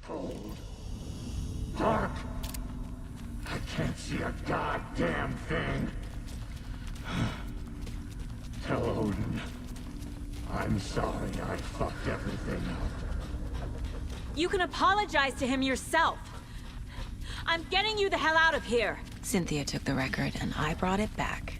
Cold. Dark. I can't see a goddamn thing. Tell Odin. I'm sorry I fucked everything up. You can apologize to him yourself. I'm getting you the hell out of here. Cynthia took the record and I brought it back.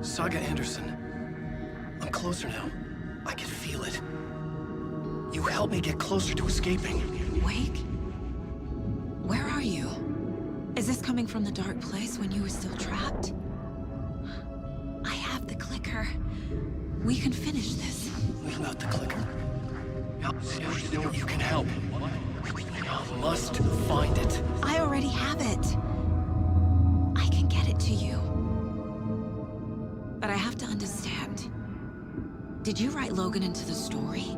Saga Anderson. I'm closer now. I can feel it. You helped me get closer to escaping. Wake? Where are you? Is this coming from the dark place when you were still trapped? I have the clicker. We can finish this. Without the clicker? You can help. We must find it. I already have it. I can get it to you. But I have to understand. Did you write Logan into the story?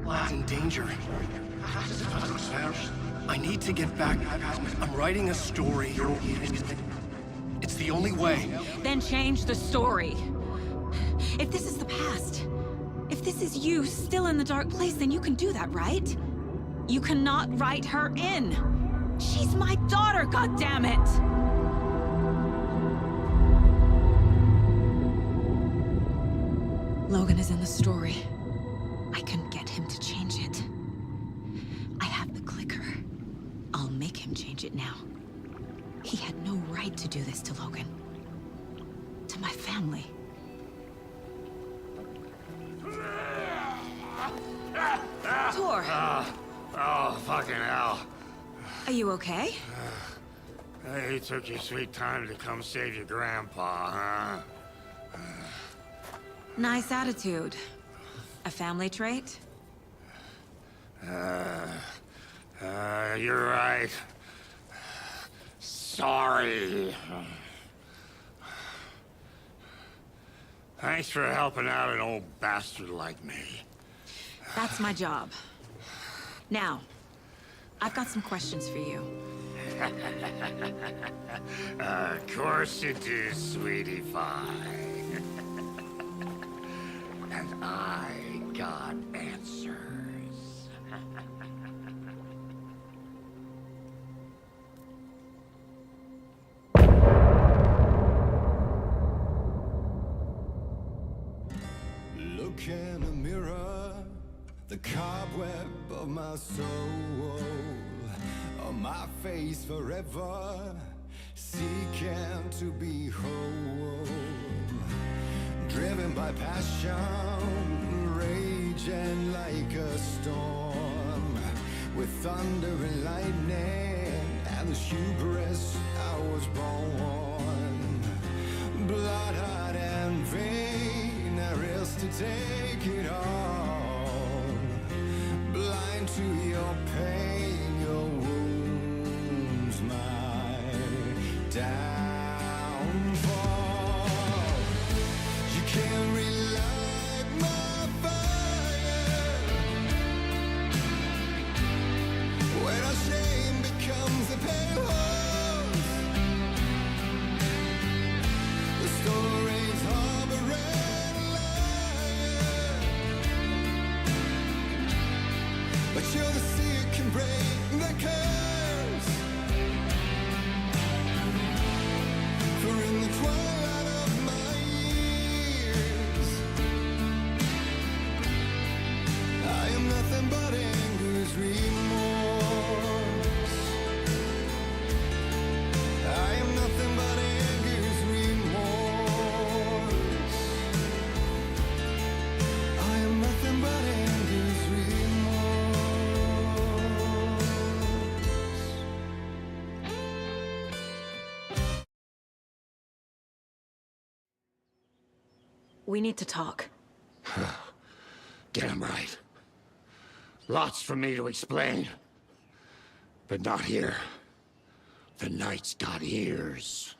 Lad's in danger. I need to get back. I'm writing a story. It's the only way. Then change the story. If this is the past, if this is you still in the dark place, then you can do that, right? You cannot write her in. She's my daughter, goddammit! Logan is in the story. I can get him to change it. I have the clicker. I'll make him change it now. He had no right to do this to Logan. To my family. Tor! Oh, fucking hell. Are you okay? You took your sweet time to come save your grandpa, huh? Nice attitude. A family trait? You're right. Sorry. Thanks for helping out an old bastard like me. That's my job. Now, I've got some questions for you. Of course you do, sweetie pie. And I got answers. The cobweb of my soul, on my face forever, seeking to be whole. Driven by passion, raging like a storm, with thunder and lightning, and the hubris I was born. Blood, heart, and vein, there is to take it all. Blind to your pain, your wounds, my downfall. You can't relight my fire when our shame becomes a pale horse. The stories harboring liar, but you're the seer can break the curse. For in the twilight of my years, I am nothing but anger's remorse. I am nothing but anger's remorse. I am nothing but anger's remorse. We need to talk. Get him right. Lots for me to explain. But not here. The night's got ears.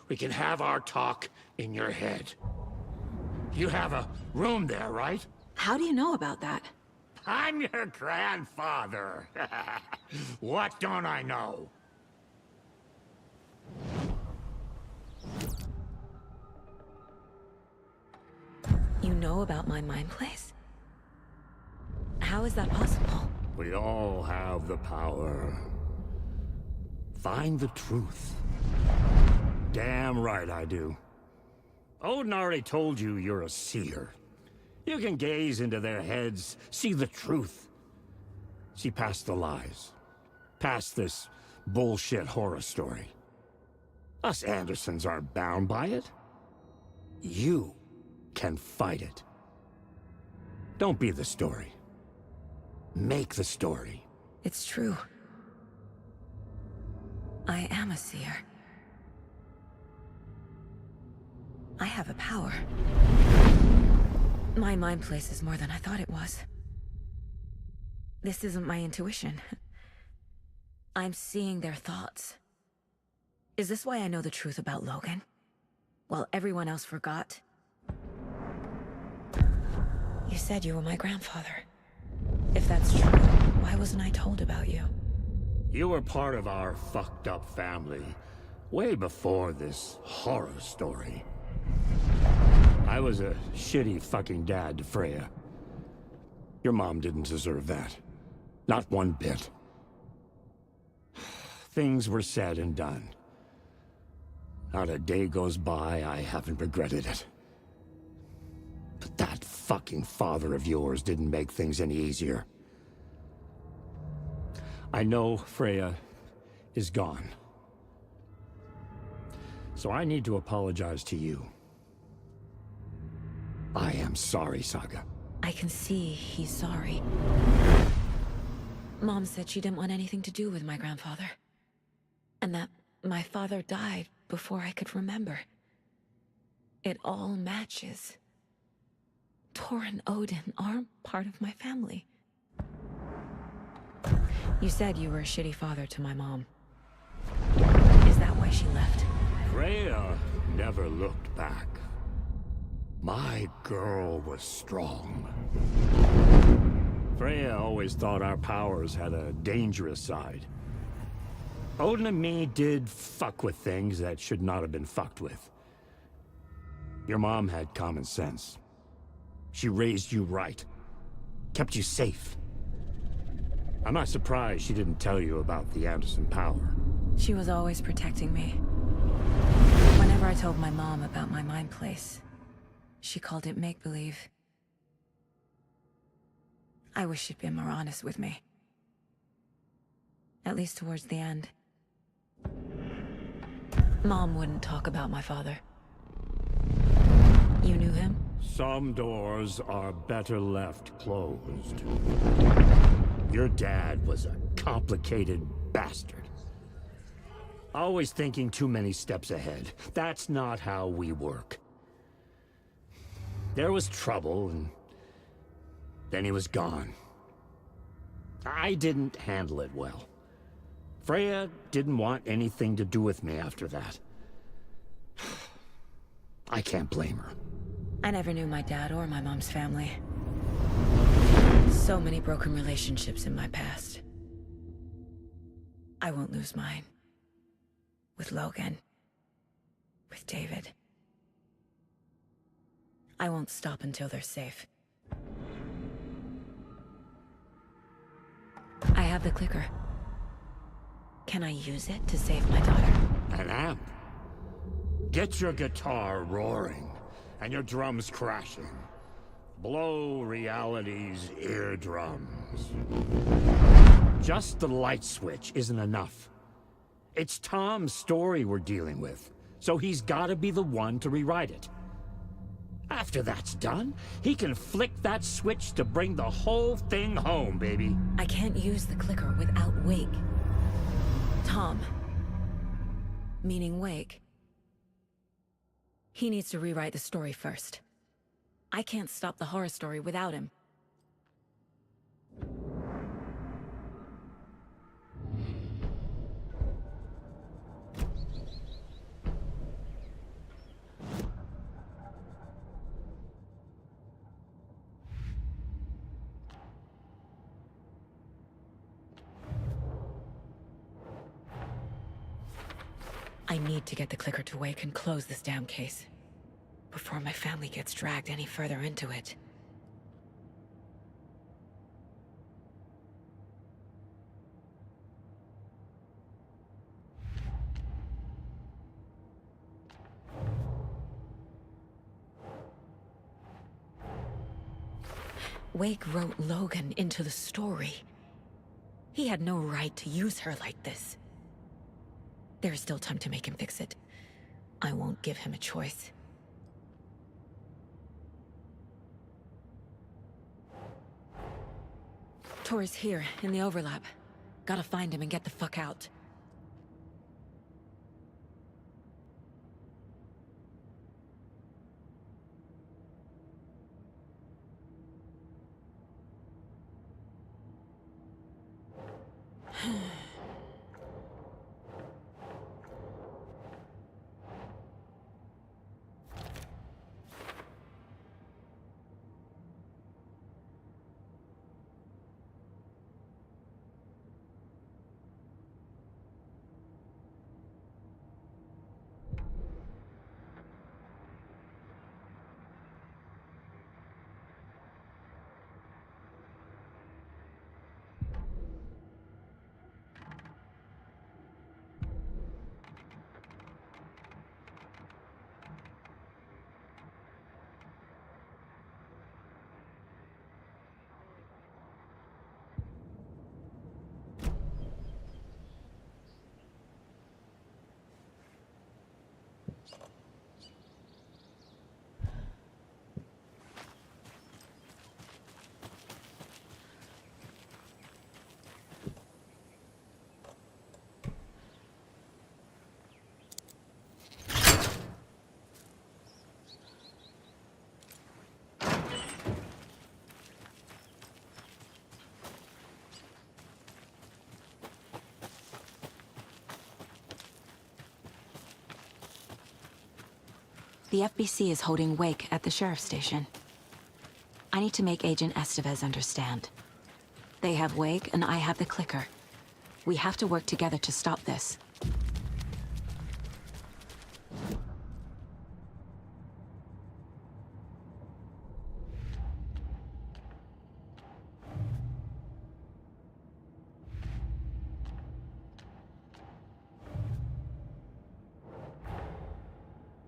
We can have our talk in your head. You have a room there, right? How do you know about that? I'm your grandfather. What don't I know? You know about my mind place? How is that possible? We all have the power. Find the truth. Damn right I do. Odin already told you you're a seer. You can gaze into their heads, see the truth. See past the lies. Past this bullshit horror story. Us Andersons aren't bound by it. You can fight it. Don't be the story. Make the story. It's true. I am a seer. I have a power. My mind place is more than I thought it was. This isn't my intuition. I'm seeing their thoughts. Is this why I know the truth about Logan? While everyone else forgot? You said you were my grandfather. If that's true, why wasn't I told about you? You were part of our fucked up family, way before this horror story. I was a shitty fucking dad to Freya. Your mom didn't deserve that. Not one bit. Things were said and done. Not a day goes by I haven't regretted it. But that fucking father of yours didn't make things any easier. I know Freya is gone. So I need to apologize to you. I am sorry, Saga. I can see he's sorry. Mom said she didn't want anything to do with my grandfather. And that my father died before I could remember. It all matches. Tor and Odin aren't part of my family. You said you were a shitty father to my mom. Is that why she left? Freya never looked back. My girl was strong. Freya always thought our powers had a dangerous side. Odin and me did fuck with things that should not have been fucked with. Your mom had common sense. She raised you right. Kept you safe. I'm not surprised she didn't tell you about the Anderson power. She was always protecting me. Whenever I told my mom about my mind place, she called it make-believe. I wish she'd been more honest with me. At least towards the end. Mom wouldn't talk about my father. You knew him? Some doors are better left closed. Your dad was a complicated bastard. Always thinking too many steps ahead. That's not how we work. There was trouble, and then he was gone. I didn't handle it well. Freya didn't want anything to do with me after that. I can't blame her. I never knew my dad or my mom's family. So many broken relationships in my past. I won't lose mine. With Logan. With David. I won't stop until they're safe. I have the clicker. Can I use it to save my daughter? An amp? Get your guitar roaring, and your drums crashing. Blow reality's eardrums. Just the light switch isn't enough. It's Tom's story we're dealing with, so he's gotta be the one to rewrite it. After that's done, he can flick that switch to bring the whole thing home, baby. I can't use the clicker without Wake. Tom. Meaning Wake. He needs to rewrite the story first. I can't stop the horror story without him. I need to get the clicker to Wake and close this damn case. Before my family gets dragged any further into it. Wake wrote Logan into the story. He had no right to use her like this. There is still time to make him fix it. I won't give him a choice. Tor's here, in the overlap. Gotta find him and get the fuck out. The FBC is holding Wake at the sheriff's station. I need to make Agent Estevez understand. They have Wake and I have the clicker. We have to work together to stop this.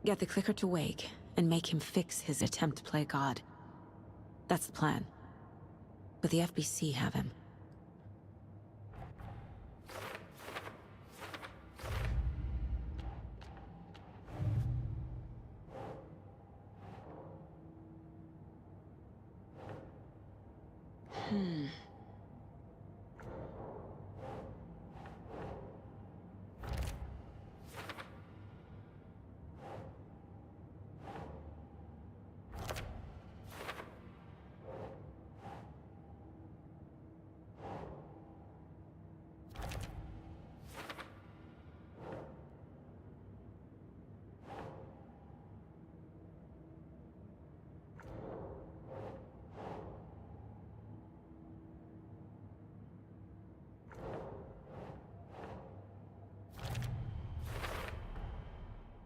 Get the clicker to Wake, and make him fix his attempt to play God. That's the plan. but the FBC have him.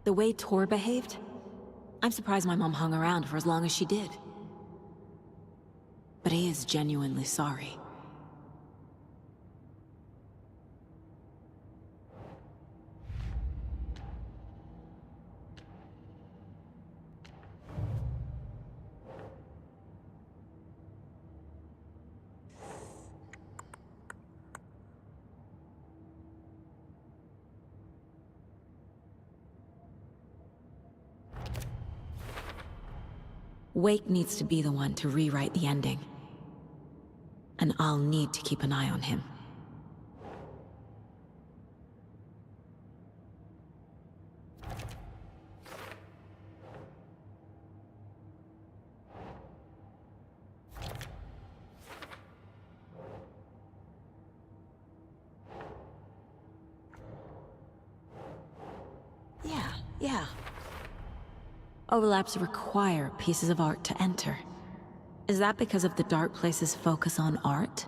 The way Tor behaved, I'm surprised my mom hung around for as long as she did. But he is genuinely sorry. Wake needs to be the one to rewrite the ending. And I'll need to keep an eye on him. Yeah. Overlaps require pieces of art to enter. Is that because of the dark place's focus on art?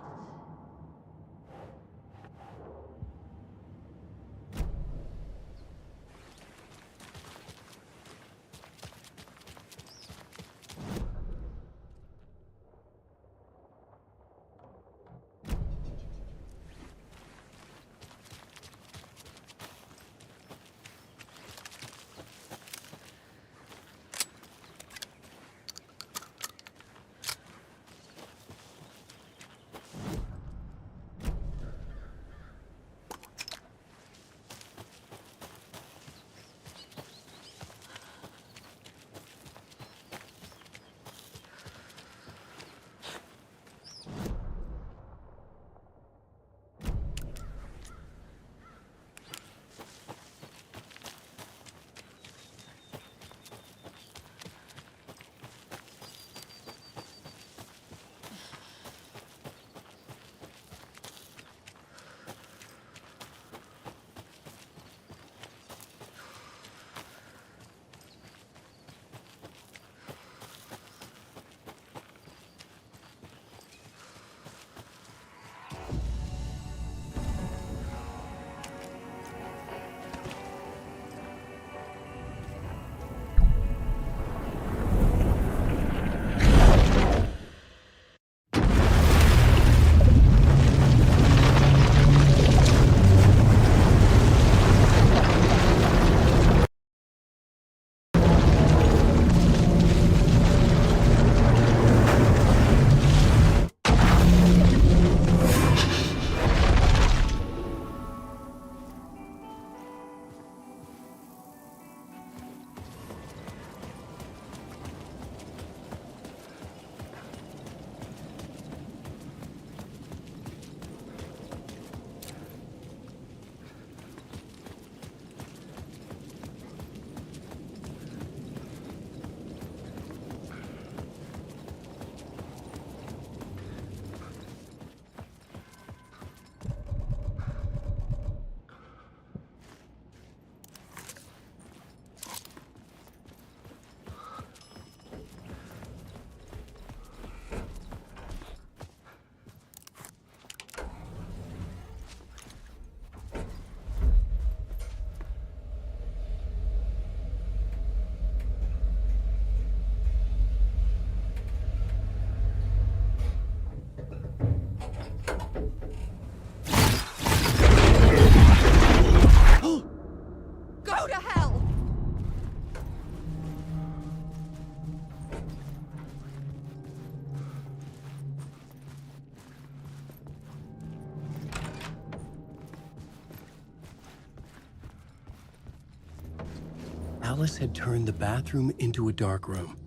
Alice had turned the bathroom into a dark room.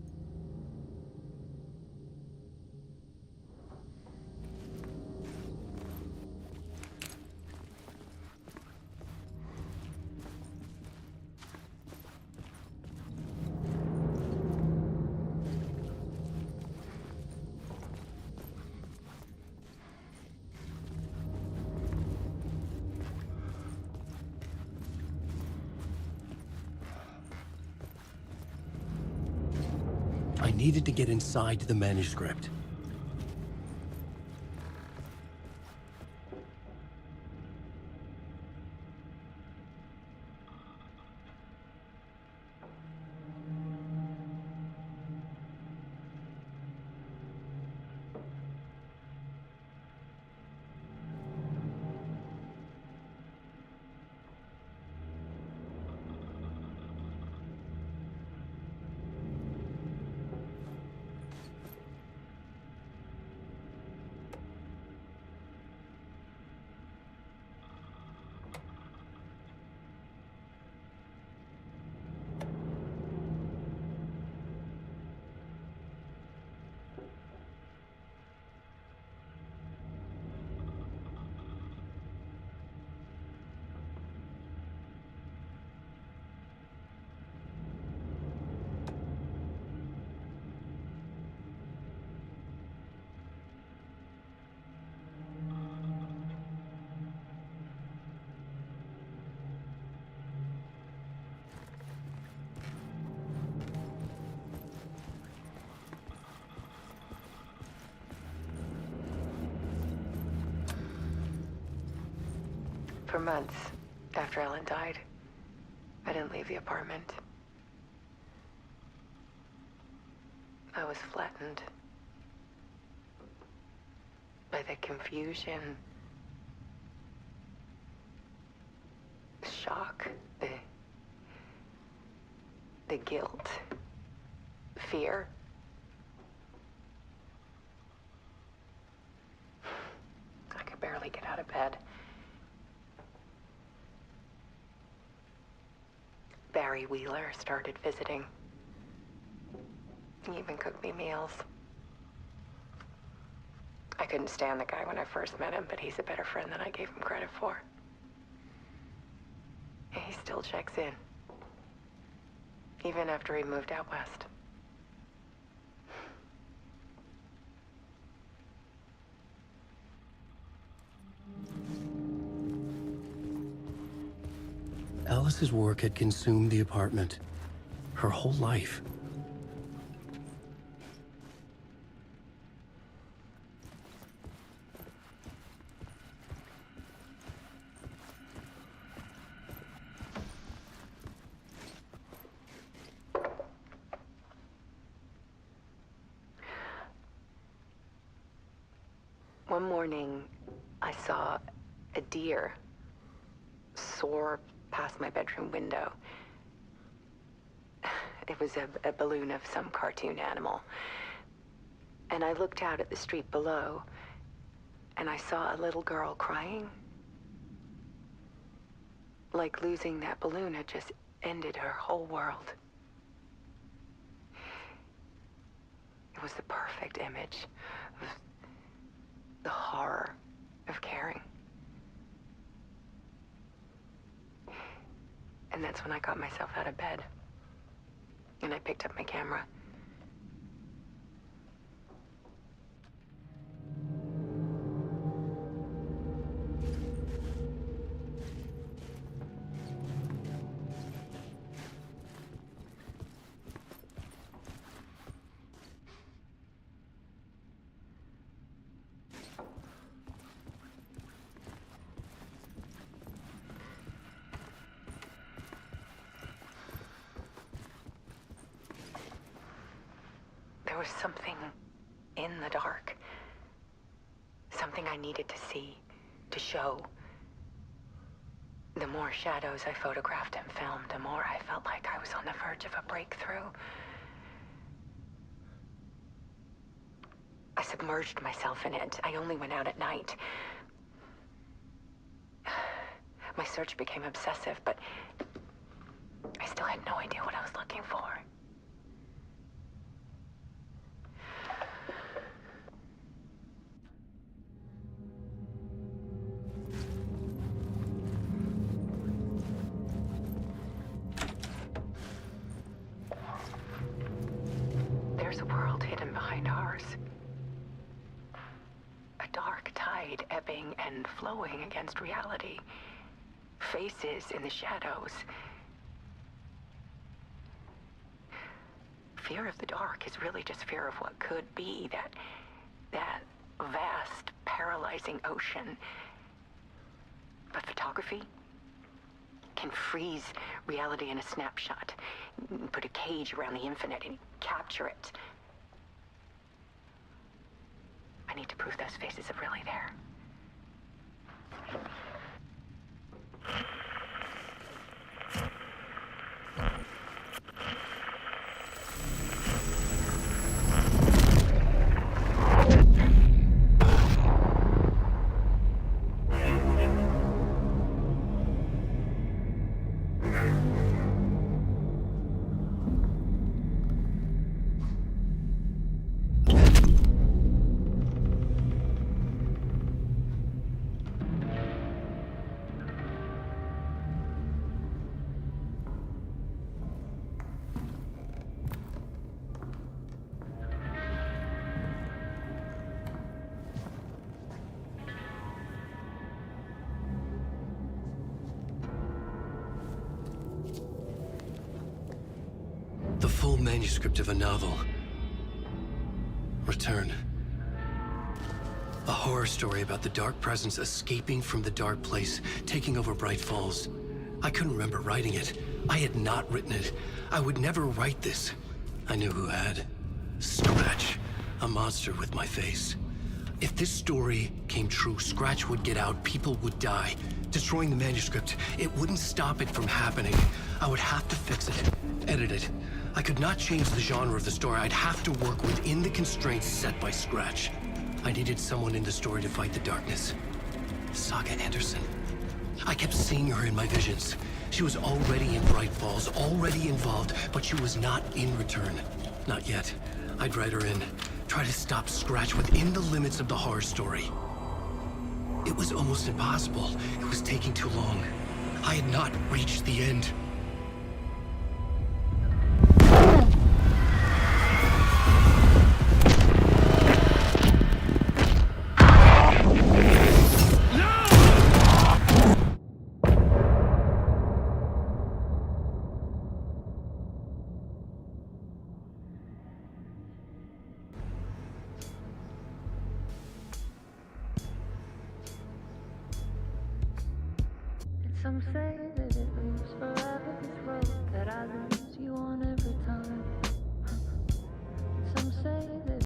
I needed to get inside the manuscript. For months after Alan died, I didn't leave the apartment. I was flattened by the confusion, the shock, the guilt, fear. I could barely get out of bed. Barry Wheeler started visiting. He even cooked me meals. I couldn't stand the guy when I first met him, but he's a better friend than I gave him credit for. And he still checks in, even after he moved out west. Alice's work had consumed the apartment, her whole life. One morning, I saw a deer soar past my bedroom window. It was a balloon of some cartoon animal. And I looked out at the street below, and I saw a little girl crying. Like losing that balloon had just ended her whole world. It was the perfect image of the horror of caring. And that's when I got myself out of bed. And I picked up my camera. There was something in the dark. Something I needed to see, to show. The more shadows I photographed and filmed, the more I felt like I was on the verge of a breakthrough. I submerged myself in it. I only went out at night. My search became obsessive, but I still had no idea what force. A dark tide ebbing and flowing against reality. Faces in the shadows. Fear of the dark is really just fear of what could be, that vast, paralyzing ocean. But photography can freeze reality in a snapshot, put a cage around the infinite and capture it. I need to prove those faces are really there. The full manuscript of a novel. Return. A horror story about the dark presence escaping from the dark place, taking over Bright Falls. I couldn't remember writing it. I had not written it. I would never write this. I knew who had. Scratch. A monster with my face. If this story came true, Scratch would get out, people would die. Destroying the manuscript, it wouldn't stop it from happening. I would have to fix it, edit it. I could not change the genre of the story. I'd have to work within the constraints set by Scratch. I needed someone in the story to fight the darkness. Saga Anderson. I kept seeing her in my visions. She was already in Bright Falls, already involved, but she was not in Return. Not yet. I'd write her in. Try to stop Scratch within the limits of the horror story. It was almost impossible. It was taking too long. I had not reached the end. Some say